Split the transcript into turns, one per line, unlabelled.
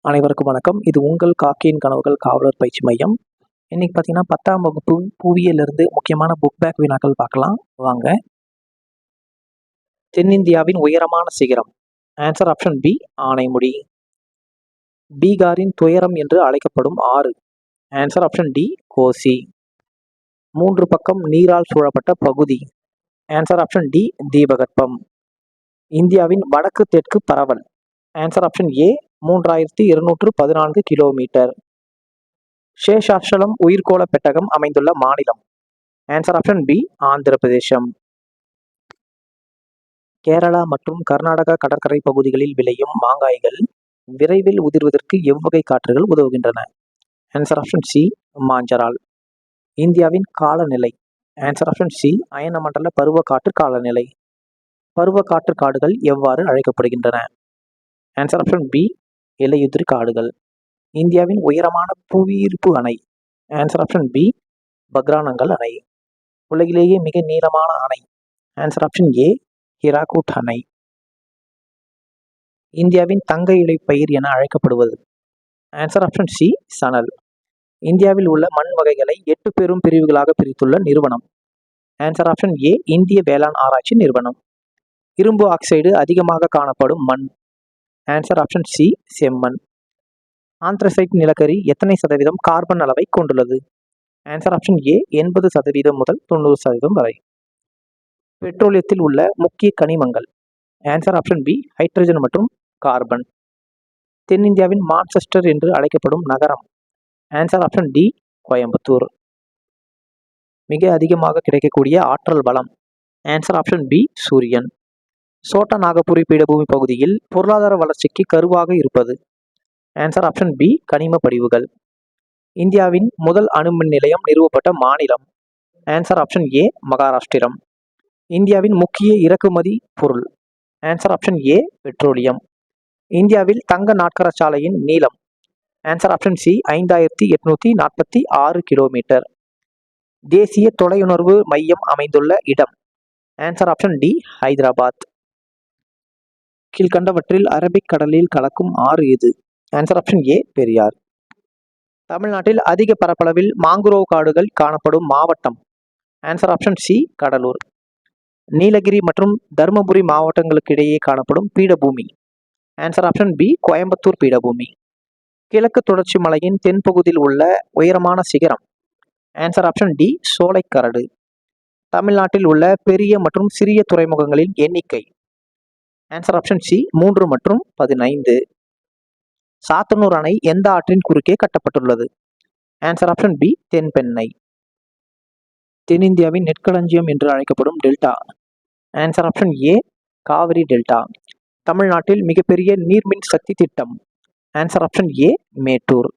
அனைவருக்கும் வணக்கம். இது உங்கள் காக்கியின் கனவுகள் காவலர் பயிற்சி மையம். இன்னைக்கு பார்த்தீங்கன்னா 10ஆம் வகுப்பு புவியியலிருந்து முக்கியமான புக் பேக் வினாக்கள் பார்க்கலாம் வாங்க. தென்னிந்தியாவின் உயரமான சிகரம். Answer option B Anamudi. பீகாரின் துயரம் என்று அழைக்கப்படும் ஆறு. Answer option D Kosi. 3 பக்கம் நீரால் சூழப்பட்ட பகுதி. ஆன்சர் ஆப்ஷன் டி தீபகற்பம். இந்தியாவின் வடக்கு தெற்கு பரவல். Answer option A 3214 kilometre. Seshachalam உயிர்கோள பெட்டகம் அமைந்துள்ள மாநிலம். ஆன்சர் ஆப்ஷன் பி ஆந்திர பிரதேசம். கேரளா மற்றும் கர்நாடகா கடற்கரை பகுதிகளில் விளையும் மாங்காய்கள் விரைவில் உதிர்வதற்கு எவ்வகை காற்றுகள் உதவுகின்றன? ஆன்சர் ஆப்ஷன் சி மாஞ்சரால். இந்தியாவின் காலநிலை. ஆன்சர் ஆப்ஷன் சி அயனமண்டல பருவக்காற்று காலநிலை. பருவக்காற்று காடுகள் எவ்வாறு அழைக்கப்படுகின்றன? ஆன்சர் ஆப்ஷன் பி இலையுதிர் காடுகள். இந்தியாவின் உயரமான புவியீர்ப்பு அணை. ஆன்சர் ஆப்ஷன் பி பக்ரானங்கல் அணை. உலகிலேயே மிக நீளமான அணை. ஆன்சர் ஆப்ஷன் ஏ ஹிராகுட் அணை. இந்தியாவின் தங்க இலைப்பயிர் என அழைக்கப்படுவது. ஆன்சர் ஆப்ஷன் சி சணல். இந்தியாவில் உள்ள மண் வகைகளை 8 பெரும் பிரிவுகளாக பிரித்துள்ள நிறுவனம். ஆன்சர் ஆப்ஷன் ஏ இந்திய வேளாண் ஆராய்ச்சி நிறுவனம். இரும்பு ஆக்சைடு அதிகமாக காணப்படும் மண். ஆன்சர் ஆப்ஷன் சி செம்மண். ஆந்த்ரசைட் நிலக்கரி எத்தனை சதவீதம் கார்பன் அளவை கொண்டுள்ளது? ஆன்சர் ஆப்ஷன் ஏ 80% முதல் 90% வரை. பெட்ரோலியத்தில் உள்ள முக்கிய கனிமங்கள். ஆன்சர் ஆப்ஷன் பி ஹைட்ரஜன் மற்றும் கார்பன். தென்னிந்தியாவின் மான்செஸ்டர் என்று அழைக்கப்படும் நகரம். Answer option D Coimbatore. மிக அதிகமாக கிடைக்கக்கூடிய ஆற்றல் வளம். ஆன்சர் ஆப்ஷன் பி சூரியன். சோட்டா நாகபுரி பீடபூமி பகுதியில் பொருளாதார வளர்ச்சிக்கு கருவாக இருப்பது. ஆன்சர் ஆப்ஷன் பி கனிம படிவுகள். இந்தியாவின் முதல் அணுமின் நிலையம் நிறுவப்பட்ட மாநிலம். Answer option A Maharashtra. இந்தியாவின் முக்கிய இறக்குமதி பொருள். Answer option A petroleum. இந்தியாவில் தங்க நாட்கரச்சாலையின் நீளம். Answer option C 5846 kilometre. தேசிய தொலையுணர்வு மையம் அமைந்துள்ள இடம். Answer option D Hyderabad. கீழ்கண்டவற்றில் அரபிக் கடலில் கலக்கும் ஆறு எது? Answer option A Periyar. தமிழ்நாட்டில் அதிக பரப்பளவில் மாங்குரோவ் காடுகள் காணப்படும் மாவட்டம். Answer option C Cuddalore. Nilgiri மற்றும் தருமபுரி மாவட்டங்களுக்கு இடையே காணப்படும் பீடபூமி. ஆன்சர் ஆப்ஷன் பி கோயம்புத்தூர் பீடபூமி. கிழக்கு தொடர்ச்சி மலையின் தென்பகுதியில் உள்ள உயரமான சிகரம். Answer option D Solaikaradu. தமிழ்நாட்டில் உள்ள பெரிய மற்றும் சிறிய துறைமுகங்களின் எண்ணிக்கை. ஆன்சர் ஆப்ஷன் சி 3 மற்றும் 15. சாத்தனூர் அணை எந்த ஆற்றின் குறுக்கே கட்டப்பட்டுள்ளது? Answer option B Thenpennai. தென்னிந்தியாவின் நெற்களஞ்சியம் என்று அழைக்கப்படும் delta. Answer option A Kaveri delta. தமிழ்நாட்டில் மிகப்பெரிய நீர்மின் சக்தி திட்டம். Answer option A Mettur.